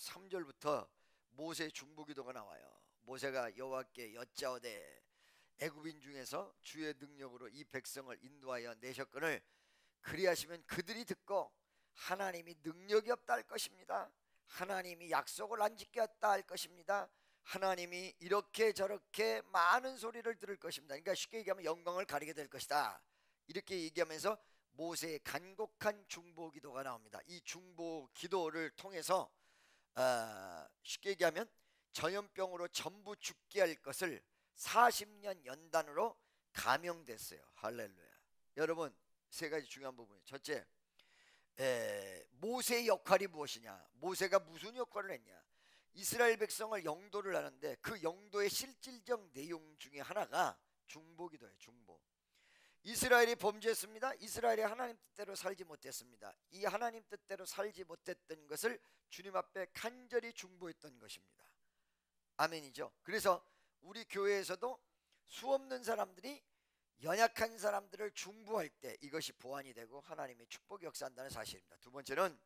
3절부터 모세의 중보기도가 나와요. 모세가 여호와께 여짜오되 애굽인 중에서 주의 능력으로 이 백성을 인도하여 내셨거늘 그리하시면 그들이 듣고 하나님이 능력이 없다 할 것입니다. 하나님이 약속을 안 지켰다 할 것입니다. 하나님이 이렇게 저렇게 많은 소리를 들을 것입니다. 그러니까 쉽게 얘기하면 영광을 가리게 될 것이다. 이렇게 얘기하면서 모세의 간곡한 중보기도가 나옵니다. 이 중보기도를 통해서 쉽게 얘기하면 전염병으로 전부 죽게 할 것을 40년 연단으로 감형됐어요. 할렐루야. 여러분, 세 가지 중요한 부분이에요. 첫째, 모세의 역할이 무엇이냐? 모세가 무슨 역할을 했냐? 이스라엘 백성을 영도를 하는데 그 영도의 실질적 내용 중에 하나가 중보기도예요. 중보. 이스라엘이 범죄했습니다. 이스라엘이 하나님 뜻대로 살지 못했습니다. 이 하나님 뜻대로 살지 못했던 것을 주님 앞에 간절히 중보했던 것입니다. 아멘이죠. 그래서 우리 교회에서도 수없는 사람들이 연약한 사람들을 중보할 때 이것이 보완이 되고 하나님의 축복이 역사한다는 사실입니다. 두 번째는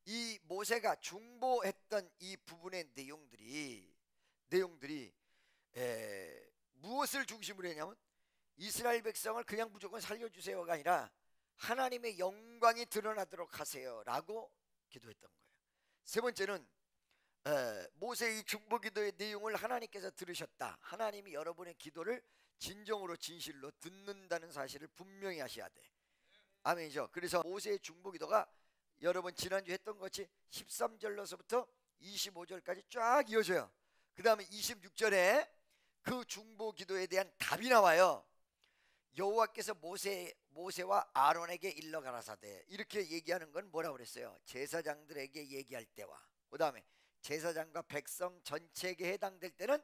이 모세가 중보했던 이 부분의 내용들이 무엇을 중심으로 했냐면 이스라엘 백성을 그냥 무조건 살려주세요가 아니라 하나님의 영광이 드러나도록 하세요 라고 기도했던 거예요. 세 번째는 모세의 중보기도의 내용을 하나님께서 들으셨다. 하나님이 여러분의 기도를 진정으로 진실로 듣는다는 사실을 분명히 하셔야 돼. 아멘이죠. 그래서 모세의 중보기도가 여러분 지난주 했던 것이 13절로서부터 25절까지 쫙 이어져요. 그 다음에 26절에 그 중보기도에 대한 답이 나와요. 여호와께서 모세와 아론에게 일러 가라사대, 이렇게 얘기하는 건 뭐라고 그랬어요? 제사장들에게 얘기할 때와 그 다음에 제사장과 백성 전체에게 해당될 때는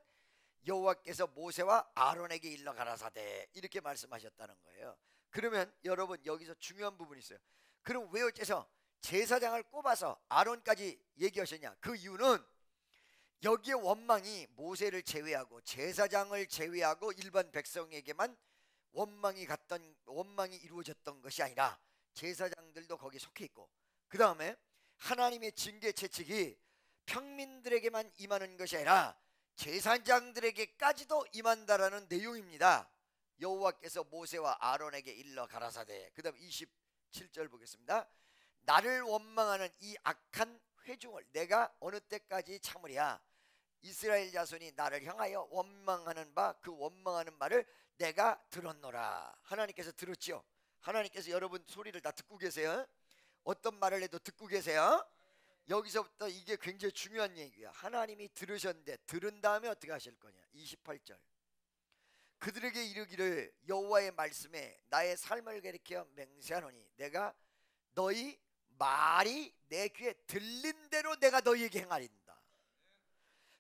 여호와께서 모세와 아론에게 일러 가라사대, 이렇게 말씀하셨다는 거예요. 그러면 여러분 여기서 중요한 부분이 있어요. 그럼 왜 어째서 제사장을 꼽아서 아론까지 얘기하셨냐? 그 이유는 여기에 원망이 모세를 제외하고 제사장을 제외하고 일반 백성에게만 원망이 이루어졌던 것이 아니라 제사장들도 거기에 속해 있고, 그 다음에 하나님의 징계 채찍이 평민들에게만 임하는 것이 아니라 제사장들에게까지도 임한다라는 내용입니다. 여호와께서 모세와 아론에게 일러 가라사대. 그 다음 27절 보겠습니다. 나를 원망하는 이 악한 회중을 내가 어느 때까지 참으랴? 이스라엘 자손이 나를 향하여 원망하는 바 그 원망하는 말을 내가 들었노라. 하나님께서 들었죠. 하나님께서 여러분 소리를 다 듣고 계세요. 어떤 말을 해도 듣고 계세요. 여기서부터 이게 굉장히 중요한 얘기야. 하나님이 들으셨는데 들은 다음에 어떻게 하실 거냐? 28절. 그들에게 이르기를 여호와의 말씀에 나의 삶을 가리켜 맹세하노니 내가 너희 말이 내 귀에 들린 대로 내가 너희에게 행하리다.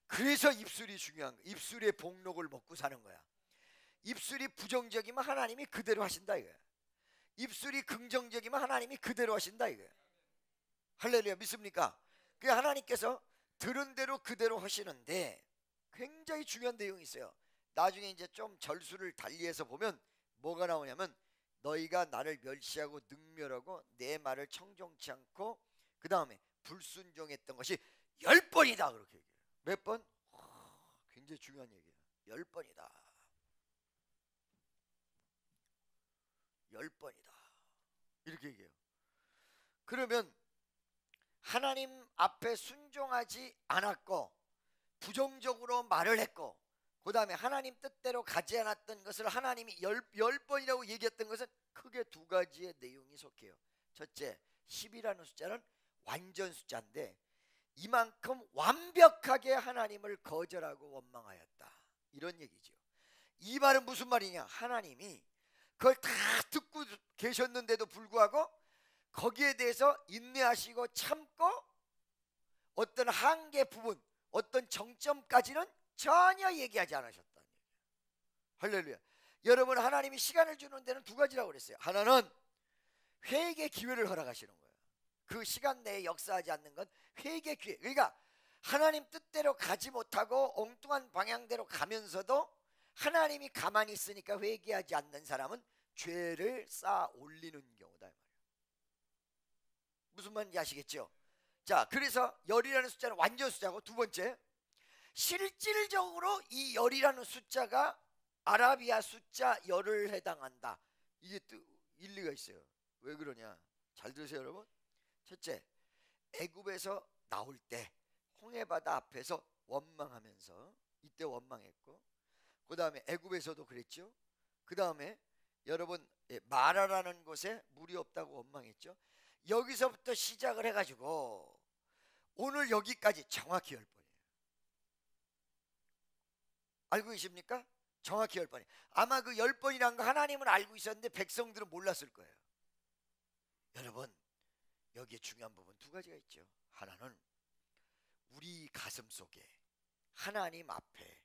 그래서 입술이 중요한 거야. 입술의 복록을 먹고 사는 거야. 입술이 부정적이면 하나님이 그대로 하신다 이거야. 입술이 긍정적이면 하나님이 그대로 하신다 이거야. 할렐루야. 믿습니까? 그 하나님께서 들은 대로 그대로 하시는데 굉장히 중요한 내용이 있어요. 나중에 이제 좀 절수를 달리해서 보면 뭐가 나오냐면 너희가 나를 멸시하고 능멸하고 내 말을 청종치 않고 그 다음에 불순종했던 것이 10번이다 그렇게 얘기해요. 몇 번? 굉장히 중요한 얘기예요. 10번이다. 10번이다 이렇게 얘기해요. 그러면 하나님 앞에 순종하지 않았고 부정적으로 말을 했고 그 다음에 하나님 뜻대로 가지 않았던 것을 하나님이 10번이라고 얘기했던 것은 크게 두 가지의 내용이 속해요. 첫째, 10이라는 숫자는 완전 숫자인데 이만큼 완벽하게 하나님을 거절하고 원망하였다 이런 얘기죠. 이 말은 무슨 말이냐? 하나님이 그걸 다 듣고 계셨는데도 불구하고 거기에 대해서 인내하시고 참고 어떤 한계 부분, 어떤 정점까지는 전혀 얘기하지 않으셨다는 얘기예요. 할렐루야. 여러분, 하나님이 시간을 주는 데는 두 가지라고 그랬어요. 하나는 회개의 기회를 허락하시는 거예요. 그 시간 내에 역사하지 않는 건 회개의 기회. 그러니까 하나님 뜻대로 가지 못하고 엉뚱한 방향대로 가면서도 하나님이 가만히 있으니까 회개하지 않는 사람은 죄를 쌓아 올리는 경우다. 무슨 말인지 아시겠죠? 자, 그래서 열이라는 숫자는 완전 숫자고, 두 번째, 실질적으로 이 열이라는 숫자가 아라비아 숫자 열을 해당한다. 이게 또 일리가 있어요. 왜 그러냐? 잘 들으세요, 여러분. 첫째, 애굽에서 나올 때 홍해바다 앞에서 원망하면서, 이때 원망했고, 그 다음에 애굽에서도 그랬죠. 그 다음에 여러분, 마라라는 곳에 물이 없다고 원망했죠. 여기서부터 시작을 해가지고 오늘 여기까지 정확히 10번이에요. 알고 계십니까? 정확히 10번이에요. 아마 그 10번이란 거 하나님은 알고 있었는데 백성들은 몰랐을 거예요. 여러분, 여기에 중요한 부분 두 가지가 있죠. 하나는 우리 가슴 속에 하나님 앞에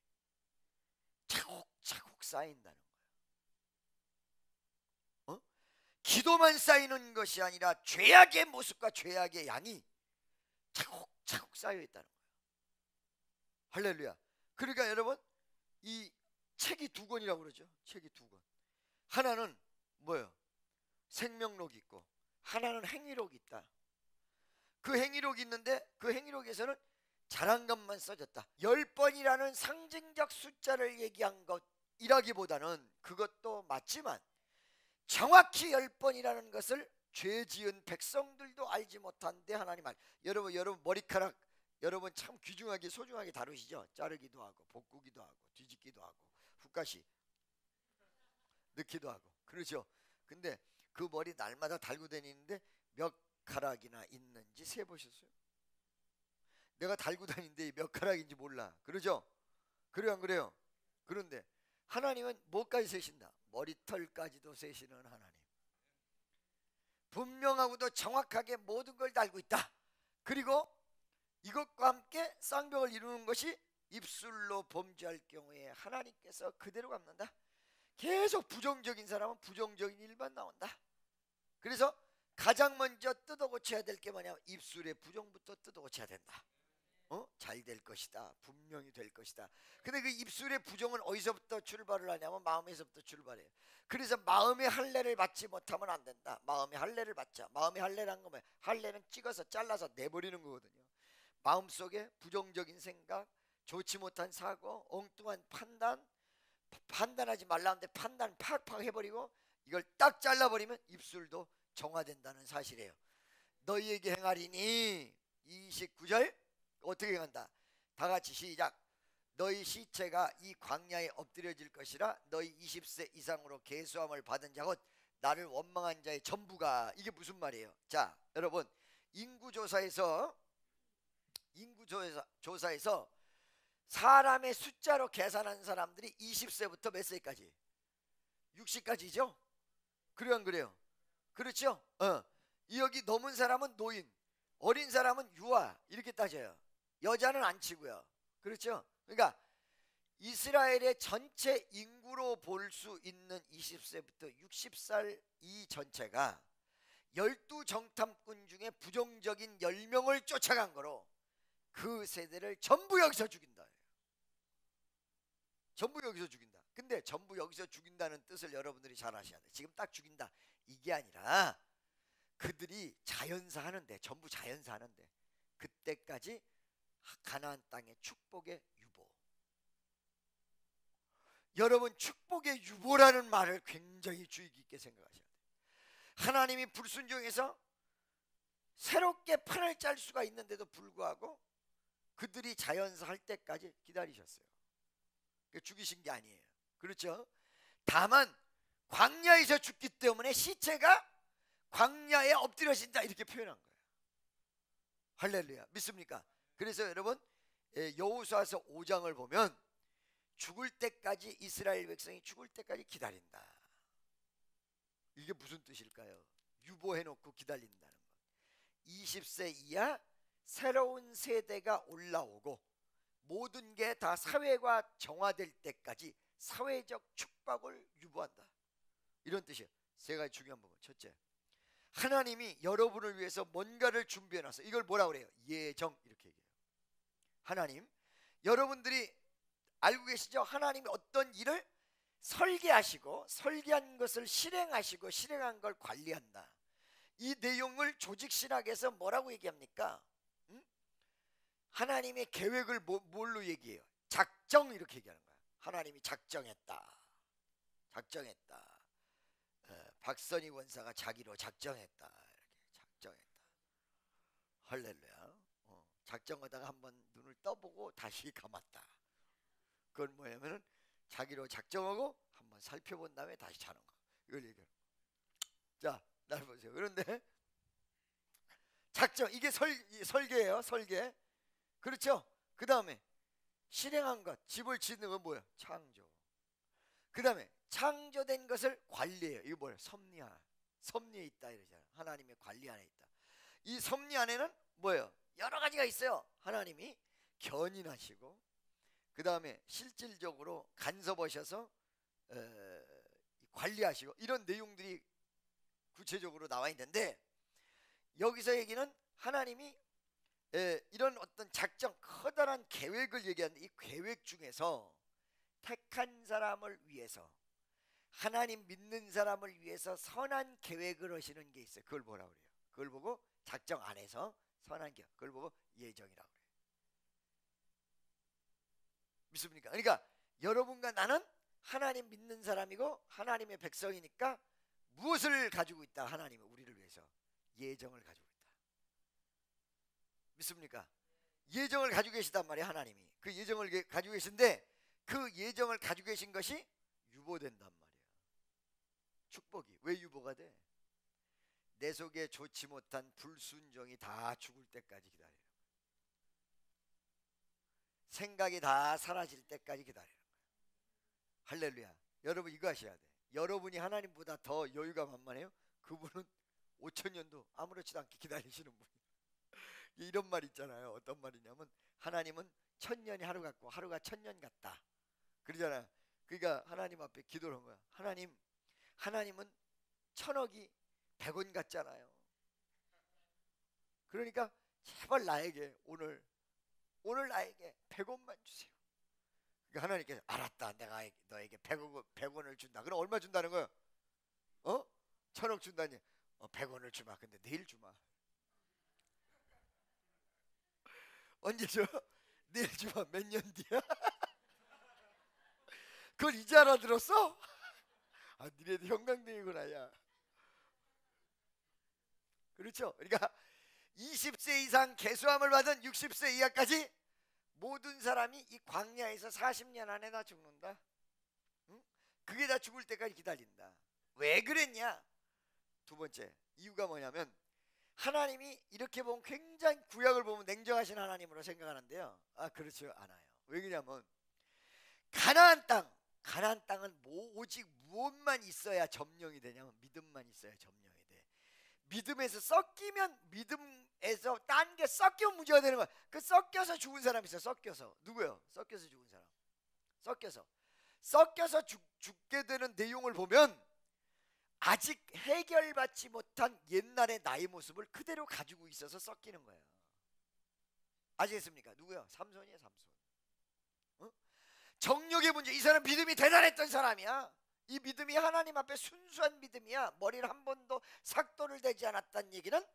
차곡차곡 쌓인다는 거예요. 기도만 쌓이는 것이 아니라 죄악의 모습과 죄악의 양이 차곡차곡 쌓여 있다는 거예요. 할렐루야. 그러니까 여러분, 이 책이 두 권이라고 그러죠. 책이 두 권. 하나는 뭐예요? 생명록이 있고, 하나는 행위록이 있다. 그 행위록이 있는데 그 행위록에서는 잘한 것만 써졌다. 10번이라는 상징적 숫자를 얘기한 것이라기보다는 그것도 맞지만 정확히 10번이라는 것을 죄 지은 백성들도 알지 못한데 하나님 말. 여러분 머리카락 여러분 참 귀중하게 소중하게 다루시죠. 자르기도 하고 볶기도 하고 뒤집기도 하고 훅가시 넣기도 하고 그러죠. 근데 그 머리 날마다 달고 다니는데 몇 가락이나 있는지 세보셨어요? 내가 달고 다니는데 몇 가락인지 몰라. 그러죠? 그래요 안 그래요? 그런데 하나님은 뭐까지 세신다? 머리털까지도 세시는 하나님. 분명하고도 정확하게 모든 걸 다 알고 있다. 그리고 이것과 함께 쌍벽을 이루는 것이 입술로 범죄할 경우에 하나님께서 그대로 갚는다. 계속 부정적인 사람은 부정적인 일만 나온다. 그래서 가장 먼저 뜯어 고쳐야 될 게 뭐냐면 입술의 부정부터 뜯어 고쳐야 된다. 잘 될 것이다. 분명히 될 것이다. 근데 그 입술의 부정은 어디서부터 출발을 하냐면 마음에서부터 출발해요. 그래서 마음의 할례를 받지 못하면 안 된다. 마음의 할례를 받자. 마음의 할례란 건 뭐야? 할례는 찍어서 잘라서 내버리는 거거든요. 마음속에 부정적인 생각, 좋지 못한 사고, 엉뚱한 판단하지 말라는데 판단 팍팍 해버리고 이걸 딱 잘라버리면 입술도 정화된다는 사실이에요. 너희에게 행하리니 29절 어떻게 행한다? 다 같이 시작. 너희 시체가 이 광야에 엎드려질 것이라. 너희 20세 이상으로 계수함을 받은 자 곧 나를 원망한 자의 전부가. 이게 무슨 말이에요? 자, 여러분 인구조사에서 사람의 숫자로 계산한 사람들이 20세부터 몇 세까지? 60까지죠? 그래요 안 그래요? 그렇죠? 여기 넘은 사람은 노인, 어린 사람은 유아 이렇게 따져요. 여자는 안 치고요. 그렇죠? 그러니까 이스라엘의 전체 인구로 볼 수 있는 20세부터 60살 이 전체가 12정탐꾼 중에 부정적인 10명을 쫓아간 거로 그 세대를 전부 여기서 죽인다. 전부 여기서 죽인다. 근데 전부 여기서 죽인다는 뜻을 여러분들이 잘 아셔야 돼. 지금 딱 죽인다 이게 아니라 그들이 자연사 하는데, 전부 자연사 하는데 그때까지 가나안 땅의 축복의 유보. 여러분 축복의 유보라는 말을 굉장히 주의 깊게 생각하셔야 돼요. 하나님이 불순종해서 새롭게 판을 짤 수가 있는데도 불구하고 그들이 자연사 할 때까지 기다리셨어요. 죽이신 게 아니에요. 그렇죠? 다만 광야에서 죽기 때문에 시체가 광야에 엎드려진다 이렇게 표현한 거예요. 할렐루야. 믿습니까? 그래서 여러분 여호수아서 5장을 보면 죽을 때까지 이스라엘 백성이 죽을 때까지 기다린다. 이게 무슨 뜻일까요? 유보해놓고 기다린다는 것. 20세 이하 새로운 세대가 올라오고 모든 게 다 사회가 정화될 때까지 사회적 축복을 유보한다. 이런 뜻이에요. 세 가지 중요한 부분. 첫째, 하나님이 여러분을 위해서 뭔가를 준비해놨어요. 이걸 뭐라고 그래요? 예정 이렇게 얘기해요. 하나님, 여러분들이 알고 계시죠? 하나님이 어떤 일을 설계하시고 설계한 것을 실행하시고 실행한 걸 관리한다. 이 내용을 조직신학에서 뭐라고 얘기합니까? 하나님의 계획을 뭘로 얘기해요? 작정 이렇게 얘기하는 거야. 하나님이 작정했다. 작정했다. 박선희 원사가 자기로 작정했다. 이렇게 작정했다. 할렐루야. 작정하다가 한번 눈을 떠보고 다시 감았다. 그건 뭐냐면은 자기로 작정하고 한번 살펴본 다음에 다시 자는 거. 이걸 얘기해요. 자, 날 보세요. 그런데 작정, 이게 설계예요. 설계. 그렇죠? 그 다음에 실행한 것, 집을 짓는 건 뭐예요? 창조. 그 다음에 창조된 것을 관리해요. 이거 뭐예요? 섭리에 있다 이러잖아요. 하나님의 관리 안에 있다. 이 섭리 안에는 뭐예요? 여러 가지가 있어요. 하나님이 견인하시고, 그 다음에 실질적으로 간섭하셔서 관리하시고, 이런 내용들이 구체적으로 나와 있는데, 여기서 얘기는 하나님이 이런 어떤 작정, 커다란 계획을 얘기하는데, 이 계획 중에서 택한 사람을 위해서, 하나님 믿는 사람을 위해서 선한 계획을 하시는 게 있어요. 그걸 뭐라고 그래요? 그걸 보고 작정 안에서 선한 계획, 그걸 보고 예정이라고 그래요. 믿습니까? 그러니까 여러분과 나는 하나님 믿는 사람이고 하나님의 백성이니까 무엇을 가지고 있다? 하나님은 우리를 위해서 예정을 가지고 있다. 믿습니까? 예정을 가지고 계시단 말이에요. 하나님이 그 예정을 가지고 계신데, 그 예정을 가지고 계신 것이 유보된단 말이에요. 축복이 왜 유보가 돼? 내 속에 좋지 못한 불순종이 다 죽을 때까지 기다리는 거예요. 생각이 다 사라질 때까지 기다리는 거예요. 할렐루야. 여러분 이거 하셔야 돼. 여러분이 하나님보다 더 여유가 만만해요? 그분은 5,000년도 아무렇지도 않게 기다리시는 분이에요. 이런 말 있잖아요. 어떤 말이냐면 하나님은 1000년이 하루 같고 하루가 1000년 같다 그러잖아요. 그러니까 하나님 앞에 기도를 한 거야. 하나님은 1000억이 100원 같잖아요. 그러니까 제발 나에게 오늘 나에게 100원만 주세요. 그러니까 하나님께서 알았다. 내가 너에게 100원을 준다. 그럼 얼마 준다는 거예요? 1000억 준다니. 100원을 주마. 근데 내일 주마. 언제 줘? 내일 주마. 몇 년 뒤야? 그걸 이제 알아들었어? 아, 니네도 형광등이구나. 야, 그렇죠? 그러니까 20세 이상 계수함을 받은 60세 이하까지 모든 사람이 이 광야에서 40년 안에 다 죽는다. 응? 그게 다 죽을 때까지 기다린다. 왜 그랬냐? 두 번째 이유가 뭐냐면, 하나님이 이렇게 보면 굉장히 구약을 보면 냉정하신 하나님으로 생각하는데요. 그렇지 않아요. 왜 그러냐면 가나안 땅은 오직 무엇만 있어야 점령이 되냐면 믿음만 있어야 점령이 돼. 믿음에서 섞이면, 믿음에서 딴 게 섞이면 문제가 되는 거야. 그 섞여서 죽은 사람이 있어. 섞여서. 누구요? 섞여서 죽은 사람. 섞여서 죽게 되는 내용을 보면 아직 해결받지 못한 옛날의 나의 모습을 그대로 가지고 있어서 섞이는 거예요. 아시겠습니까? 누구요? 삼손이에요. 삼손. 정욕의 문제. 이 사람 믿음이 대단했던 사람이야. 이 믿음이 하나님 앞에 순수한 믿음이야. 머리를 한 번도 삭도를 대지 않았다는 얘기는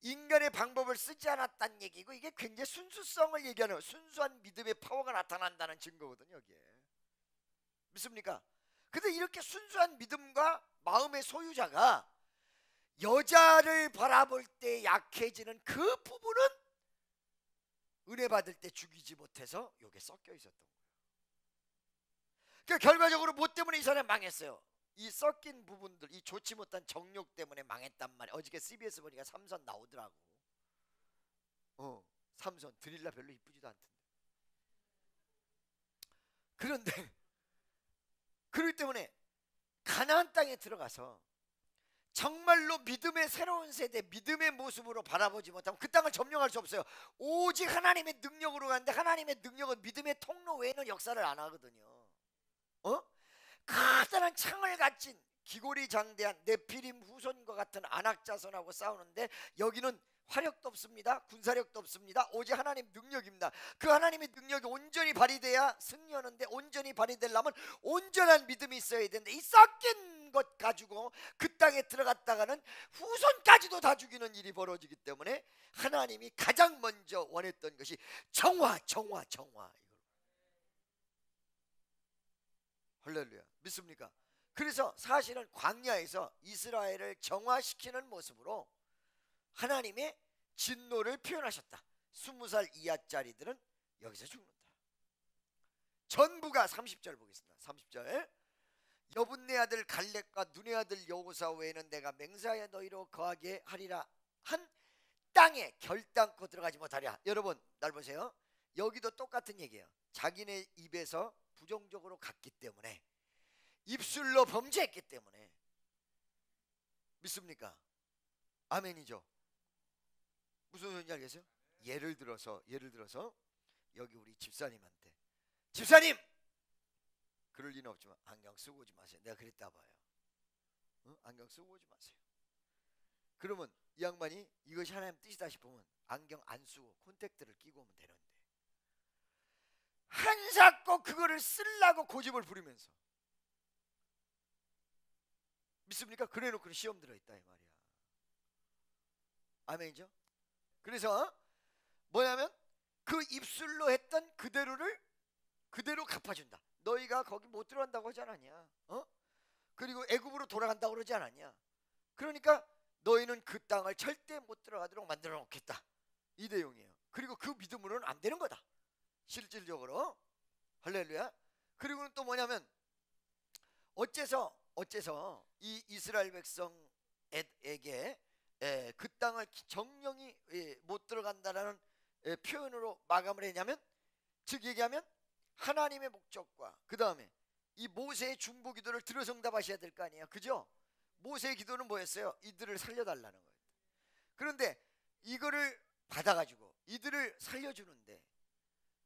인간의 방법을 쓰지 않았다는 얘기고, 이게 굉장히 순수성을 얘기하는, 순수한 믿음의 파워가 나타난다는 증거거든요. 여기에 믿습니까? 근데 이렇게 순수한 믿음과 마음의 소유자가 여자를 바라볼 때 약해지는 그 부분은 은혜 받을 때 죽이지 못해서 여기에 섞여 있었던 거예요. 그러니까 결과적으로 뭐 때문에 이 사람이 망했어요? 이 섞인 부분들, 이 좋지 못한 정욕 때문에 망했단 말이에요. 어저께 CBS 보니까 삼손 나오더라고. 삼손 드릴라 별로 이쁘지도 않던데. 그런데 그렇기 때문에 가나안 땅에 들어가서 정말로 믿음의 새로운 세대, 믿음의 모습으로 바라보지 못하면 그 땅을 점령할 수 없어요. 오직 하나님의 능력으로 가는데, 하나님의 능력은 믿음의 통로 외에는 역사를 안 하거든요. 커다란 창을 가진 기골이 장대한 네피림 후손과 같은 안악자손하고 싸우는데, 여기는 화력도 없습니다. 군사력도 없습니다. 오직 하나님 능력입니다. 그 하나님의 능력이 온전히 발휘돼야 승리하는데, 온전히 발휘되려면 온전한 믿음이 있어야 되는데, 이 섞인 것 가지고 그 땅에 들어갔다가는 후손까지도 다 죽이는 일이 벌어지기 때문에 하나님이 가장 먼저 원했던 것이 정화. 할렐루야. 믿습니까? 그래서 사실은 광야에서 이스라엘을 정화시키는 모습으로 하나님의 진노를 표현하셨다. 20살 이하짜리들은 여기서 죽는다. 전부가 30절 보겠습니다. 30절. 여분네 아들 갈렙과 눈의 아들 여호사 외에는 내가 맹세하여 너희로 거하게 하리라 한 땅에 결단코 들어가지 못하리라. 여러분 날 보세요. 여기도 똑같은 얘기예요. 자기네 입에서 부정적으로 갔기 때문에, 입술로 범죄했기 때문에. 믿습니까? 아멘이죠. 무슨 소리인지 알겠어요? 예를 들어서 여기 우리 집사님한테, 집사님! 그럴 리는 없지만 안경 쓰고 오지 마세요. 내가 그랬다 봐요. 안경 쓰고 오지 마세요. 그러면 이 양반이 이것이 하나님 뜻이다 싶으면 안경 안 쓰고 콘택트를 끼고 오면 되는데, 한사코 그거를 쓰려고 고집을 부리면서, 믿습니까? 그래놓고 시험 들어있다 이 말이야. 아멘이죠? 그래서 뭐냐면 그 입술로 했던 그대로를 그대로 갚아준다. 너희가 거기 못 들어간다고 하지 않았냐? 그리고 애굽으로 돌아간다고 그러지 않았냐? 그러니까 너희는 그 땅을 절대 못 들어가도록 만들어 놓겠다. 이 내용이에요. 그리고 그 믿음으로는 안 되는 거다. 실질적으로. 할렐루야. 그리고는 또 뭐냐면 어째서 이 이스라엘 백성에게 그 땅을 정령이 못 들어간다라는 표현으로 마감을 했냐면, 즉 얘기하면 하나님의 목적과 그 다음에 이 모세의 중보 기도를 들어성답하셔야 될 거 아니에요. 그죠? 모세의 기도는 뭐였어요? 이들을 살려달라는 거예요. 그런데 이거를 받아가지고 이들을 살려주는데,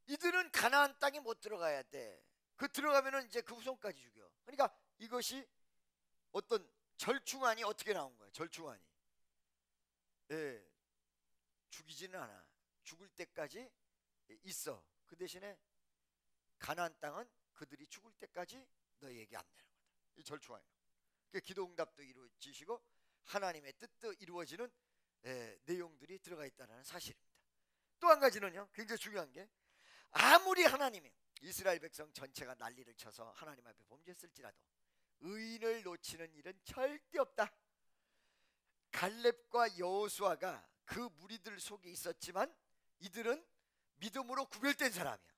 이들은 가나안 땅에 못 들어가야 돼. 그 들어가면은 이제 그 후손까지 죽여. 그러니까 이것이 어떤 절충안이 어떻게 나온 거예요? 절충안이 죽이지는 않아. 죽을 때까지 있어. 그 대신에 가나안 땅은 그들이 죽을 때까지 너희에게 안 되는 거다. 이 절충안이에요. 기도 응답도 이루어지시고 하나님의 뜻도 이루어지는 내용들이 들어가 있다는 사실입니다. 또 한 가지는요, 굉장히 중요한 게, 아무리 하나님이 이스라엘 백성 전체가 난리를 쳐서 하나님 앞에 범죄했을지라도 의인을 놓치는 일은 절대 없다. 갈렙과 여호수아가 그 무리들 속에 있었지만 이들은 믿음으로 구별된 사람이야.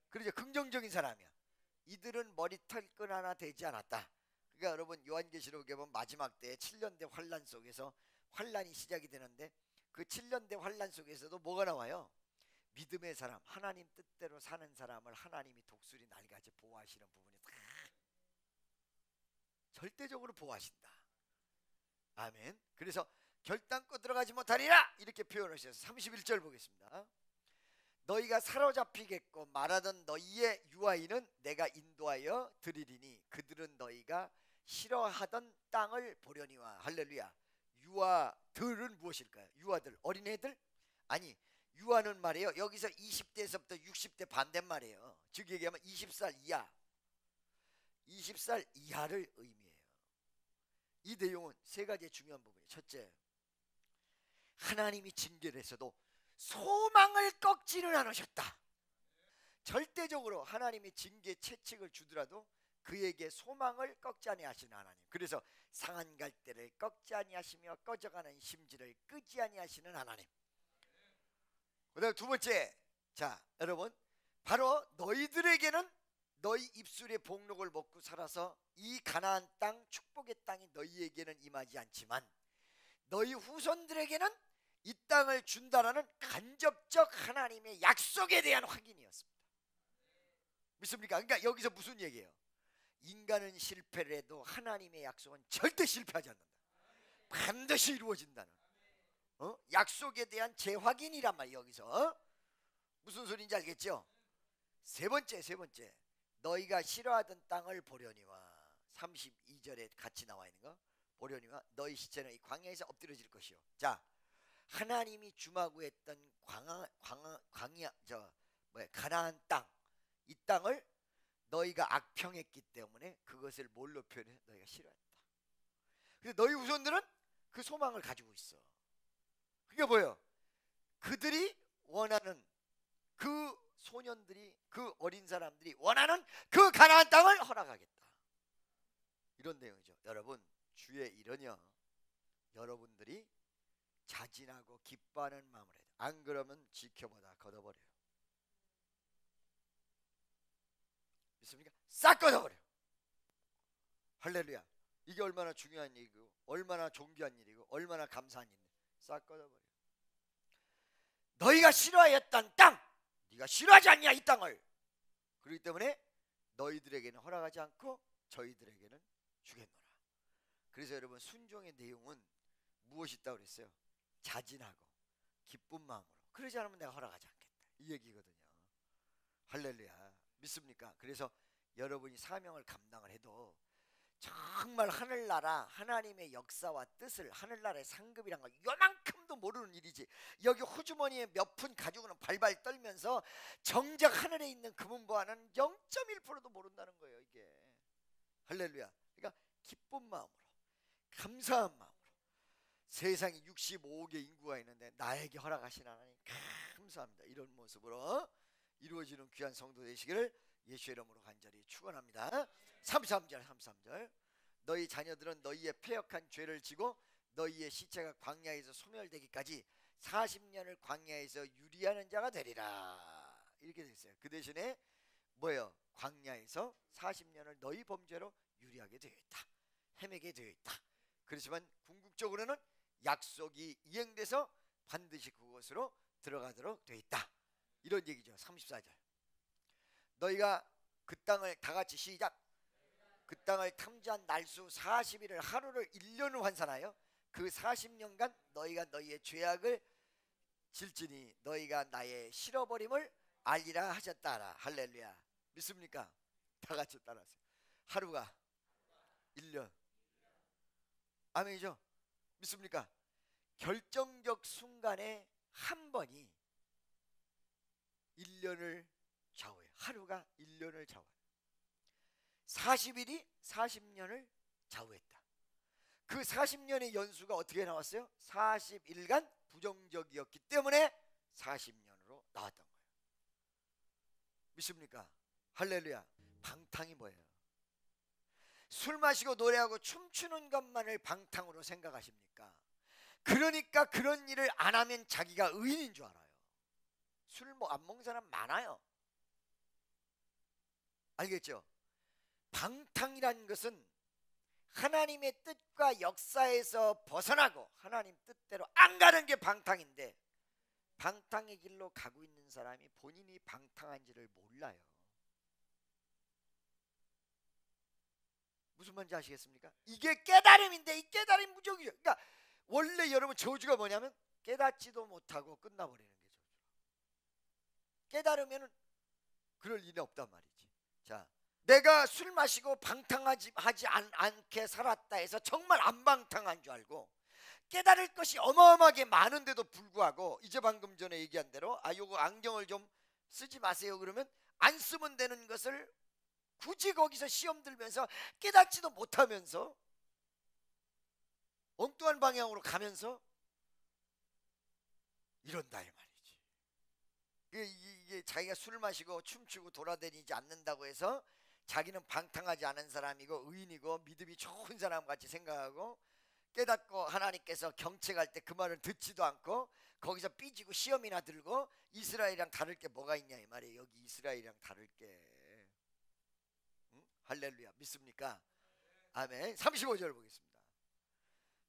그러죠. 긍정적인 사람이야. 이들은 머리털끈 하나 되지 않았다. 그러니까 여러분 요한계시록에 보면 마지막 때 7년대 환란 속에서 환란이 시작이 되는데, 그 7년대 환란 속에서도 뭐가 나와요? 믿음의 사람, 하나님 뜻대로 사는 사람을 하나님이 독수리 날같이 보호하시는 부분이 다 절대적으로 보호하신다. 아멘. 그래서 결단코 들어가지 못하리라 이렇게 표현하셔서 31절 보겠습니다. 너희가 사로잡히겠고 말하던 너희의 유아인은 내가 인도하여 드리리니 그들은 너희가 싫어하던 땅을 보려니와. 할렐루야. 유아들은 무엇일까요? 유아들, 어린애들? 아니, 유아는 말이에요, 여기서 20대에서부터 60대 반대말이에요. 즉 얘기하면 20살 이하, 20살 이하를 의미해요. 이 내용은 세 가지의 중요한 부분이에요. 첫째, 하나님이 징계를 했어도 소망을 꺾지는 않으셨다. 절대적으로 하나님이 징계 채찍을 주더라도 그에게 소망을 꺾지 아니하시는 하나님. 그래서 상한 갈대를 꺾지 아니하시며 꺼져가는 심지를 끄지 아니하시는 하나님. 그다음 두 번째, 자 여러분, 바로 너희들에게는 너희 입술의 복록을 먹고 살아서 이 가나안 땅, 축복의 땅이 너희에게는 임하지 않지만 너희 후손들에게는 이 땅을 준다라는 간접적 하나님의 약속에 대한 확인이었습니다. 믿습니까? 그러니까 여기서 무슨 얘기예요? 인간은 실패를 해도 하나님의 약속은 절대 실패하지 않는다. 반드시 이루어진다는 약속에 대한 재확인이란 말이에요. 여기서 무슨 소리인지 알겠죠? 세 번째, 너희가 싫어하던 땅을 보려니와. 32절에 같이 나와 있는 거 보려니와 너희 시체는 이 광야에서 엎드려질 것이요. 자, 하나님이 주마고 했던 가나안 땅, 이 땅을 너희가 악평했기 때문에 그것을 뭘로 표현해? 너희가 싫어했다. 근데 너희 후손들은 그 소망을 가지고 있어. 그게 뭐예요? 그들이 원하는, 그 소년들이, 그 어린 사람들이 원하는 그 가나안 땅을 허락하겠다. 이런 내용이죠. 여러분, 주의 일은요, 여러분들이 자진하고 기뻐하는 마음을 해야 돼. 안 그러면 지켜보다 걷어버려요. 믿습니까? 싹 걷어버려. 할렐루야. 이게 얼마나 중요한 일이고, 얼마나 존귀한 일이고, 얼마나 감사한 일인데 싹 걷어버려. 너희가 싫어했던 땅, 네가 싫어하지 않냐 이 땅을. 그렇기 때문에 너희들에게는 허락하지 않고 저희들에게는 주겠노라. 그래서 여러분, 순종의 내용은 무엇이 있다고 그랬어요? 자진하고 기쁜 마음으로. 그러지 않으면 내가 허락하지 않겠다, 이 얘기거든요. 할렐루야. 믿습니까? 그래서 여러분이 사명을 감당을 해도 정말 하늘나라 하나님의 역사와 뜻을, 하늘나라의 상급이란 거 요만큼도 모르는 일이지. 여기 호주머니에 몇 푼 가지고는 발발 떨면서 정작 하늘에 있는 금은보화는 0.1%도 모른다는 거예요, 이게. 할렐루야. 그러니까 기쁜 마음으로, 감사한 마음으로. 세상에 65억의 인구가 있는데 나에게 허락하신 하나님 감사합니다, 이런 모습으로 이루어지는 귀한 성도 되시기를 예수의 이름으로 간절히 축원합니다. 33절. 너희 자녀들은 너희의 패역한 죄를 지고 너희의 시체가 광야에서 소멸되기까지 40년을 광야에서 유리하는 자가 되리라. 이렇게 됐어요. 그 대신에 뭐예요? 광야에서 40년을 너희 범죄로 유리하게 되어 있다, 헤매게 되어 있다. 그렇지만 궁극적으로는 약속이 이행돼서 반드시 그곳으로 들어가도록 되어 있다, 이런 얘기죠. 34절. 너희가 그 땅을 다 같이 시작. 그 땅을 탐지한 날수 40일을 하루를 1년을 환산하여 그 40년간 너희가 너희의 죄악을 질지니 너희가 나의 실어버림을 알리라 하셨다라. 할렐루야. 믿습니까? 다 같이 따라하세요. 하루가 1년. 아멘이죠? 믿습니까? 결정적 순간에 한 번이 1년을 좌우해요. 하루가 1년을 좌우해요. 40일이 40년을 좌우했다. 그 40년의 연수가 어떻게 나왔어요? 40일간 부정적이었기 때문에 40년으로 나왔던 거예요. 믿습니까? 할렐루야. 방탕이 뭐예요? 술 마시고 노래하고 춤추는 것만을 방탕으로 생각하십니까? 그러니까 그런 일을 안 하면 자기가 의인인 줄 알아요. 술 안 먹는 사람 많아요. 알겠죠? 방탕이라는 것은 하나님의 뜻과 역사에서 벗어나고 하나님 뜻대로 안 가는 게 방탕인데, 방탕의 길로 가고 있는 사람이 본인이 방탕한지를 몰라요. 무슨 말인지 아시겠습니까? 이게 깨달음인데 이 깨달음이 무적이죠. 그러니까 원래 여러분 저주가 뭐냐면 깨닫지도 못하고 끝나버리는 게 저주라. 깨달으면은 그럴 일이 없단 말이지. 자, 내가 술 마시고 방탕하지 않게 살았다 해서 정말 안 방탕한 줄 알고 깨달을 것이 어마어마하게 많은데도 불구하고, 이제 방금 전에 얘기한 대로 요거 안경을 좀 쓰지 마세요 그러면 안 쓰면 되는 것을 굳이 거기서 시험 들면서 깨닫지도 못하면서 엉뚱한 방향으로 가면서 이런다 이 말이지. 이게 자기가 술 마시고 춤추고 돌아다니지 않는다고 해서 자기는 방탕하지 않은 사람이고 의인이고 믿음이 좋은 사람 같이 생각하고, 깨닫고 하나님께서 경책할 때 그 말을 듣지도 않고 거기서 삐지고 시험이나 들고 이스라엘이랑 다를 게 뭐가 있냐 이 말이에요. 여기 이스라엘이랑 다를 게. 응? 할렐루야. 믿습니까? 아멘. 35절 보겠습니다.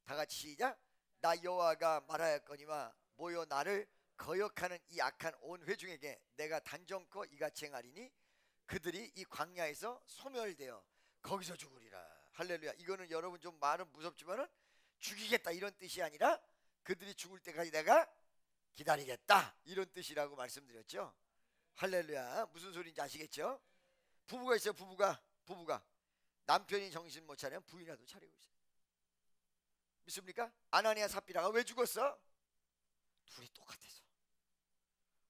다 같이 시작. 나 여호와가 말하였거니와 모여 나를 거역하는 이 악한 온 회중에게 내가 단정코 이같이 행하리니 그들이 이 광야에서 소멸되어 거기서 죽으리라. 할렐루야. 이거는 여러분 좀 말은 무섭지만은 죽이겠다 이런 뜻이 아니라 그들이 죽을 때까지 내가 기다리겠다 이런 뜻이라고 말씀드렸죠. 할렐루야. 무슨 소리인지 아시겠죠? 부부가 있어요. 부부가 남편이 정신 못 차리면 부인이라도 차리고 있어요. 믿습니까? 아나니아 삽비라가 왜 죽었어? 둘이 똑같아서.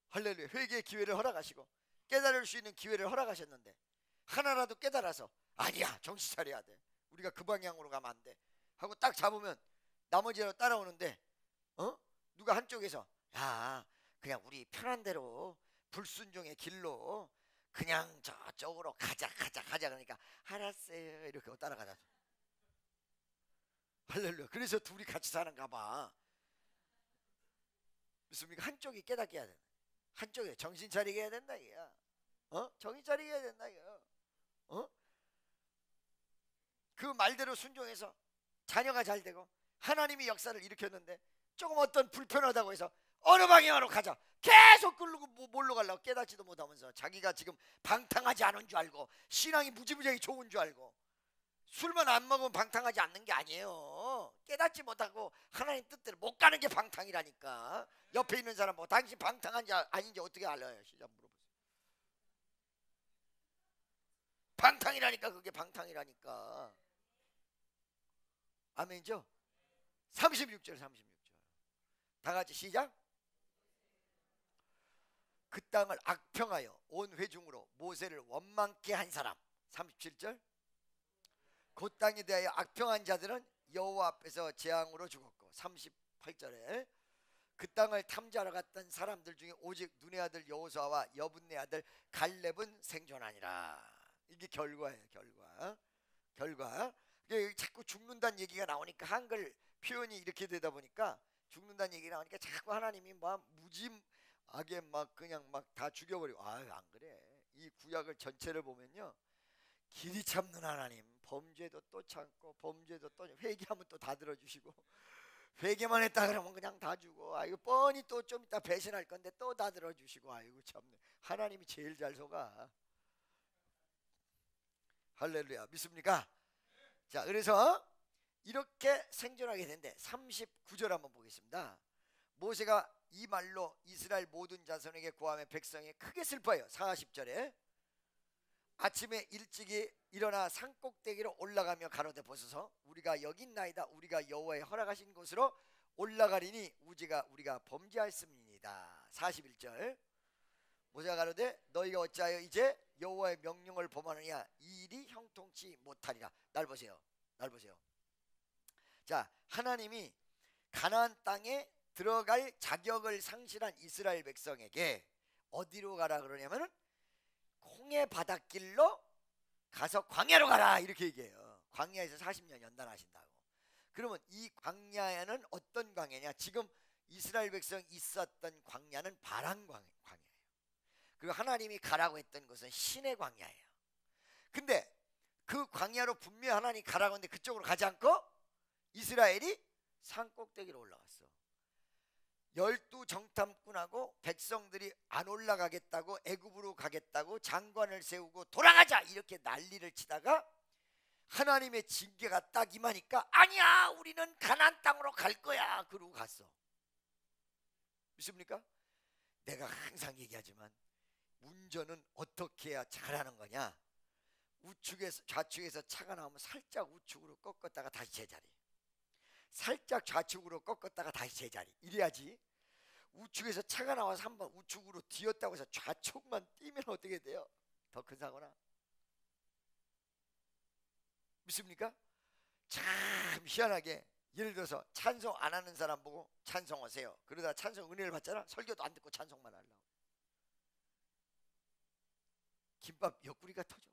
할렐루야. 회개의 기회를 허락하시고 깨달을 수 있는 기회를 허락하셨는데 하나라도 깨달아서 아니야, 정신 차려야 돼, 우리가 그 방향으로 가면 안 돼 하고 딱 잡으면 나머지로 따라오는데 누가 한쪽에서 야, 그냥 우리 편한 대로 불순종의 길로 그냥 저쪽으로 가자 그러니까 알았어요 이렇게 따라가자. 할렐루야. 그래서 둘이 같이 사는가 봐. 믿습니까? 한쪽이 깨닫게 해야 된다. 한쪽에 정신 차리게 해야 된다 이거야. 정신 차리게 해야 된다 이거. 그 말대로 순종해서 자녀가 잘 되고 하나님이 역사를 일으켰는데 조금 어떤 불편하다고 해서 어느 방향으로 가자 계속 끌고 뭘로 가려고 깨닫지도 못하면서 자기가 지금 방탕하지 않은 줄 알고 신앙이 무지무지하게 좋은 줄 알고 술만 안 먹으면 방탕하지 않는 게 아니에요. 깨닫지 못하고 하나님 뜻대로 못 가는 게 방탕이라니까. 옆에 있는 사람 뭐 당신 방탕한지 아닌지 어떻게 알아요? 시작 물어보세요. 방탕이라니까. 그게 방탕이라니까. 아멘이죠? 36절 다 같이 시작. 그 땅을 악평하여 온 회중으로 모세를 원망케 한 사람. 37절. 그 땅에 대하여 악평한 자들은 여호와 앞에서 재앙으로 죽었고. 38절에 그 땅을 탐지하러 갔던 사람들 중에 오직 눈의 아들 여호수아와 여분네 아들 갈렙은 생존하니라. 이게 결과예요. 결과. 자꾸 죽는다는 얘기가 나오니까 한글 표현이 이렇게 되다 보니까 죽는다는 얘기가 나오니까 자꾸 하나님이 막 무짐하게 막 그냥 막 다 죽여버리고. 아유, 안 그래. 이 구약을 전체를 보면요, 길이 참는 하나님, 범죄도 또 참고 범죄도 또 회개하면 또 다 들어주시고 회개만 했다 그러면 그냥 다 주고, 아이고 뻔히 또 좀 이따 배신할 건데 또 다 들어주시고. 아이고 참네. 하나님이 제일 잘 속아. 할렐루야. 믿습니까? 자, 그래서 이렇게 생존하게 된대. 39절 한번 보겠습니다. 모세가 이 말로 이스라엘 모든 자손에게 고하며 백성이 크게 슬퍼요. 40절에 아침에 일찍이 일어나 산꼭대기로 올라가며 가로되 보소서 우리가 여기 있나이다. 우리가 여호와의 허락하신 곳으로 올라가리니 우리가 범죄하였습니다. 41절 모세가 가로되 너희가 어찌하여 이제 여호와의 명령을 범하느냐. 이 일이 형통치 못하리라. 날 보세요. 자, 하나님이 가나안 땅에 들어갈 자격을 상실한 이스라엘 백성에게 어디로 가라 그러냐면은 홍해 바닷길로 가서 광야로 가라 이렇게 얘기해요. 광야에서 40년 연단하신다고. 그러면 이 광야에는 어떤 광야냐? 지금 이스라엘 백성이 있었던 광야는 바람 광야예요. 그리고 하나님이 가라고 했던 것은 신의 광야예요. 근데 그 광야로 분명히 하나님이 가라고 했는데 그쪽으로 가지 않고 이스라엘이 산 꼭대기로 올라갔어. 12 정탐꾼하고 백성들이 안 올라가겠다고, 애굽으로 가겠다고 장관을 세우고 돌아가자 이렇게 난리를 치다가 하나님의 징계가 딱 임하니까 아니야, 우리는 가나안 땅으로 갈 거야. 그러고 갔어. 믿습니까? 내가 항상 얘기하지만 운전은 어떻게 해야 잘하는 거냐? 좌측에서 차가 나오면 살짝 우측으로 꺾었다가 다시 제자리, 살짝 좌측으로 꺾었다가 다시 제자리, 이래야지. 우측에서 차가 나와서 한번 우측으로 뒤었다고 해서 좌측만 뛰면 어떻게 돼요? 더 큰 사고나. 믿습니까? 참 희한하게 예를 들어서 찬송 안 하는 사람 보고 찬송하세요. 그러다 찬송 은혜를 받잖아. 설교도 안 듣고 찬송만 하려고. 김밥 옆구리가 터져.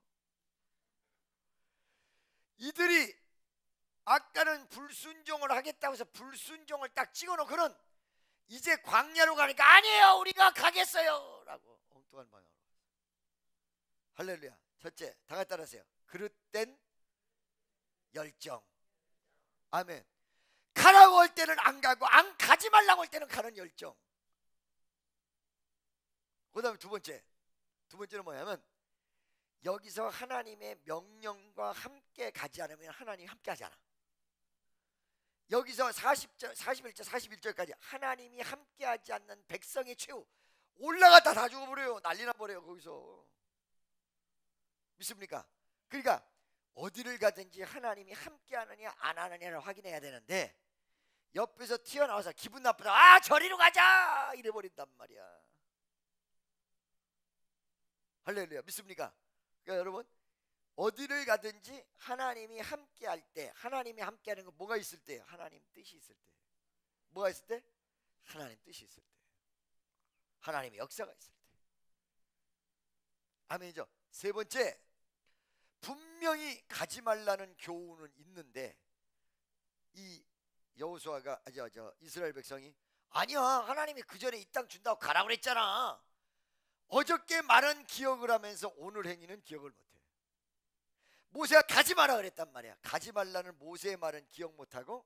이들이 아까는 불순종을 하겠다고 해서 불순종을 딱 찍어놓고는 이제 광야로 가니까 아니에요, 우리가 가겠어요 라고 엉뚱한 방향으로. 할렐루야. 첫째, 다 같이 따라하세요. 그릇된 열정. 아멘. 가라고 할 때는 안 가고 안 가지 말라고 할 때는 가는 열정. 그 다음에 두 번째는 뭐냐면 여기서 하나님의 명령과 함께 가지 않으면 하나님이 함께 하지 않아. 여기서 40절, 41절, 41절까지 하나님이 함께 하지 않는 백성의 최후 올라갔다 다 죽어버려요. 난리 나버려요 거기서. 믿습니까? 그러니까 어디를 가든지 하나님이 함께 하느냐 안 하느냐를 확인해야 되는데 옆에서 튀어나와서 기분 나쁘다, 아 저리로 가자 이래버린단 말이야. 할렐루야. 믿습니까? 그러니까 여러분, 어디를 가든지 하나님이 함께할 때, 하나님이 함께하는 건 뭐가 있을 때? 하나님 뜻이 있을 때. 뭐가 있을 때? 하나님 뜻이 있을 때, 하나님의 역사가 있을 때. 아멘이죠. 세 번째, 분명히 가지 말라는 교훈은 있는데 이 여호수아가 이스라엘 백성이 아니야, 하나님이 그 전에 이 땅 준다고 가라고 그랬잖아. 어저께 말은 기억을 하면서 오늘 행위는 기억을 못해. 모세가 가지 마라 그랬단 말이야. 가지 말라는 모세의 말은 기억 못하고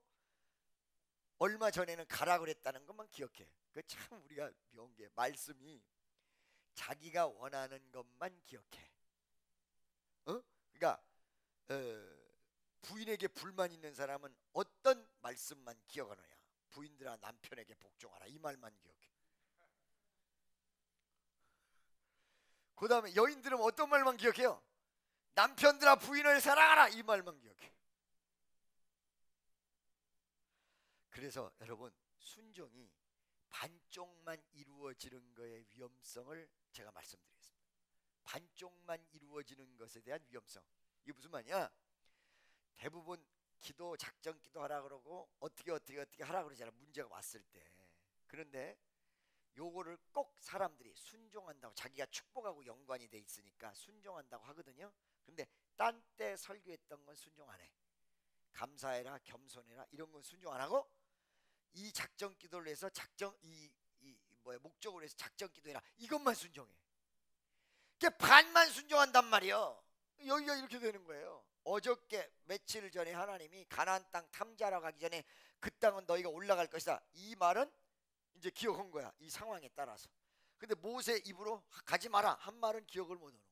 얼마 전에는 가라 그랬다는 것만 기억해. 그 참 우리가 배운 게, 말씀이 자기가 원하는 것만 기억해. 그러니까 부인에게 불만 있는 사람은 어떤 말씀만 기억하느냐? 부인들아 남편에게 복종하라, 이 말만 기억해. 그 다음에 여인들은 어떤 말만 기억해요? 남편들아 부인을 사랑하라, 이 말만 기억해. 그래서 여러분, 순종이 반쪽만 이루어지는 것의 위험성을 제가 말씀드리겠습니다. 반쪽만 이루어지는 것에 대한 위험성. 이게 무슨 말이야? 대부분 기도, 작정 기도 하라 그러고 어떻게 하라 그러잖아, 문제가 왔을 때. 그런데 요거를 꼭 사람들이 순종한다고, 자기가 축복하고 연관이 돼 있으니까 순종한다고 하거든요. 근데 딴 때 설교했던 건 순종 안 해. 감사해라, 겸손해라, 이런 건 순종 안 하고, 이 작정 기도를 해서 목적으로 해서 작정 기도해라, 이것만 순종해. 그게 반만 순종한단 말이에요. 여기가 이렇게 되는 거예요. 어저께 며칠 전에 하나님이 가나안 땅 탐지하러 가기 전에 그 땅은 너희가 올라갈 것이다, 이 말은 이제 기억한 거야, 이 상황에 따라서. 근데 모세 입으로 가지 마라 한 말은 기억을 못 하는 거야.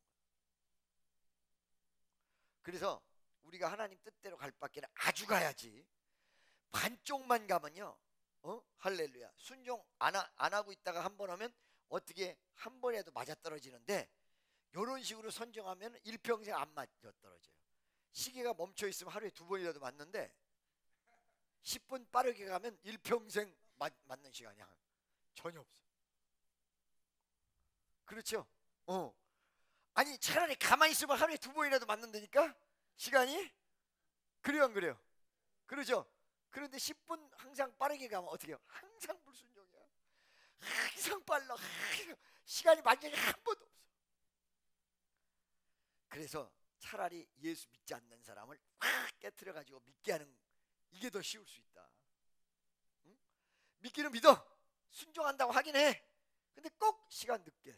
그래서 우리가 하나님 뜻대로 갈 밖에는 아주 가야지, 반쪽만 가면요, 할렐루야, 순종 안 하고 있다가 한 번 하면 어떻게 한 번에도 맞아떨어지는데, 이런 식으로 선정하면 일평생 안 맞아떨어져요. 시계가 멈춰 있으면 하루에 2번이라도 맞는데 10분 빠르게 가면 일평생 맞는 시간이 전혀 없어. 그렇죠? 아니 차라리 가만히 있으면 하루에 2번이라도 맞는다니까, 시간이. 그래요 안 그래요? 그러죠? 그런데 10분 항상 빠르게 가면 어떻게 해요? 항상 불순종이야. 항상 빨라. 시간이 완전히 한 번도 없어. 그래서 차라리 예수 믿지 않는 사람을 확 깨트려 가지고 믿게 하는, 이게 더 쉬울 수 있다. 응? 믿기는 믿어, 순종한다고 하긴 해. 근데 꼭 시간 늦게,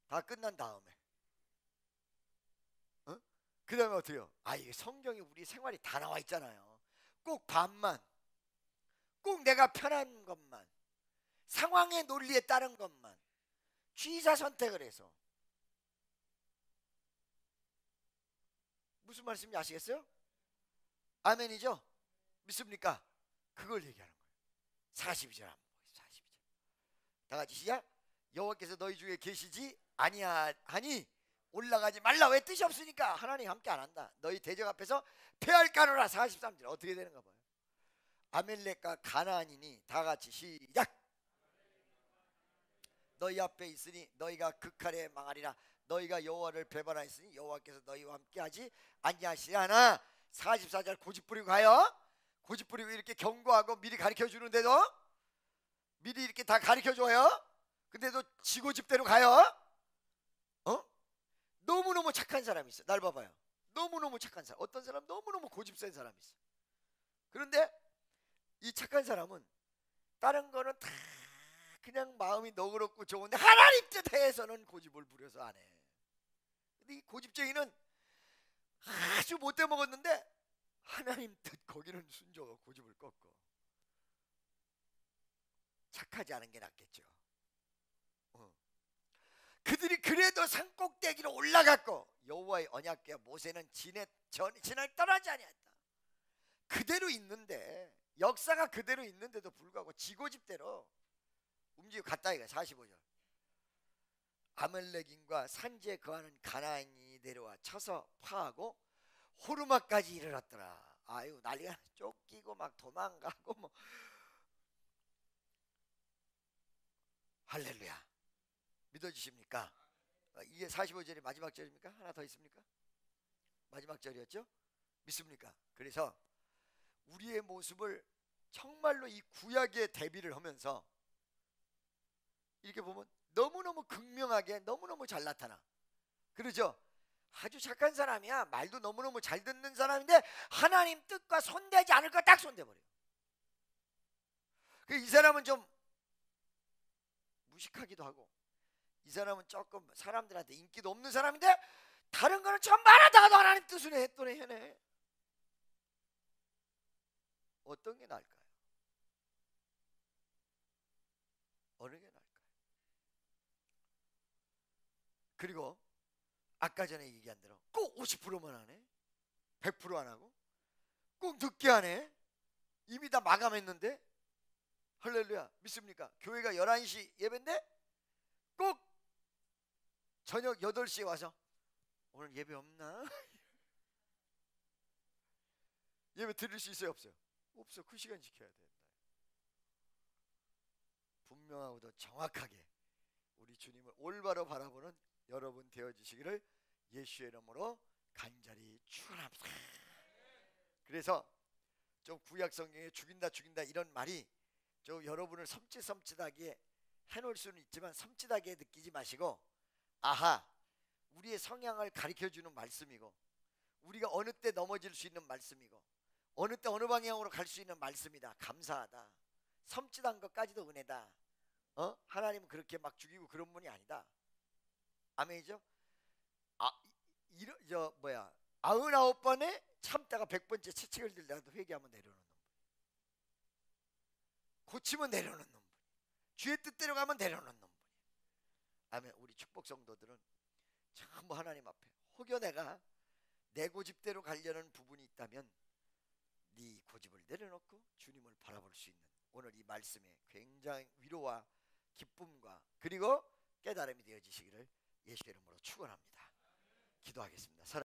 다 끝난 다음에. 그 다음에 어떻게 해요? 이게 성경에 우리 생활이 다 나와 있잖아요. 꼭 반만, 꼭 내가 편한 것만, 상황의 논리에 따른 것만 취사 선택을 해서. 무슨 말씀인지 아시겠어요? 아멘이죠? 믿습니까? 그걸 얘기하는 거예요. 42절 한번 보겠습니다. 42절. 다 같이 시작. 여호와께서 너희 중에 계시지 아니하니 올라가지 말라. 왜? 뜻이 없으니까. 하나님 함께 안 한다. 너희 대적 앞에서 패할까노라. 43절 어떻게 되는가 봐요. 아멜렉과 가나안이니, 다 같이 시작. 너희 앞에 있으니 너희가 극할에 망하리라. 너희가 여호와를 배반하였으니 여호와께서 너희와 함께하지 아니하시려나. 44절 고집부리고 가요. 고집부리고 이렇게 경고하고 미리 가르쳐주는데도, 미리 이렇게 다 가르쳐줘요. 근데도 지고집대로 가요. 너무너무 착한 사람이 있어. 날 봐봐요. 너무너무 착한 사람. 어떤 사람 너무너무 고집센 사람이 있어. 그런데 이 착한 사람은 다른 거는 다 그냥 마음이 너그럽고 좋은데 하나님 뜻에서는 고집을 부려서 안 해. 근데 이 고집쟁이는 아주 못돼 먹었는데 하나님 뜻 거기는 순종하고 고집을 꺾어. 착하지 않은 게 낫겠죠. 그들이 그래도 산꼭대기로 올라갔고 여호와의 언약궤와 모세는 지날 떠나지 아니했다. 그대로 있는데, 역사가 그대로 있는데도 불구하고 지고집대로 움직여 갔다 이거. 45절. 아멜렉인과 산지에 거하는 가나안이 내려와 쳐서 파하고 호르마까지 이르렀더라. 아유 난리가 쫓기고 막 도망가고 뭐 할렐루야. 믿어지십니까? 이게 45절이 마지막 절입니까? 하나 더 있습니까? 마지막 절이었죠? 믿습니까? 그래서 우리의 모습을 정말로 이 구약의 대비를 하면서 이렇게 보면 너무너무 극명하게 너무너무 잘 나타나. 그러죠? 아주 착한 사람이야. 말도 너무너무 잘 듣는 사람인데 하나님 뜻과 손대지 않을 거 딱 손대버려요. 이 사람은 좀 무식하기도 하고 이 사람은 조금 사람들한테 인기도 없는 사람인데 다른 거는 전부 하나도 하나님 뜻을 했더니 해내. 어떤 게 나을까요? 어느 게 나을까요? 그리고 아까 전에 얘기한 대로 꼭 50%만 하네. 100% 안 하고 꼭 늦게 하네. 이미 다 마감했는데. 할렐루야. 믿습니까? 교회가 11시 예배인데 꼭 저녁 8시에 와서 오늘 예배 없나? 예배 드릴 수 있어요? 없어요? 없어. 그 시간 지켜야 된다. 분명하고도 정확하게 우리 주님을 올바로 바라보는 여러분 되어주시기를 예수의 이름으로 간절히 축원합니다. 그래서 좀 구약 성경에 죽인다 이런 말이 좀 여러분을 섬찟하게 해놓을 수는 있지만 섬찟하게 느끼지 마시고, 아하, 우리의 성향을 가르쳐주는 말씀이고 우리가 어느 때 넘어질 수 있는 말씀이고 어느 때 어느 방향으로 갈 수 있는 말씀이다. 감사하다. 섬찟한 것까지도 은혜다. 하나님은 그렇게 막 죽이고 그런 분이 아니다. 아멘이죠? 99번에 참다가 100번째 채찍을 들다가도 회개하면 내려오는 놈. 고치면 내려오는 놈. 주의 뜻대로 가면 내려오는 놈. 아멘. 우리 축복 성도들은 전부 하나님 앞에 혹여 내가 내 고집대로 가려는 부분이 있다면 네 고집을 내려놓고 주님을 바라볼 수 있는 오늘 이 말씀에 굉장히 위로와 기쁨과 그리고 깨달음이 되어지시기를 예수의 이름으로 축원합니다. 기도하겠습니다.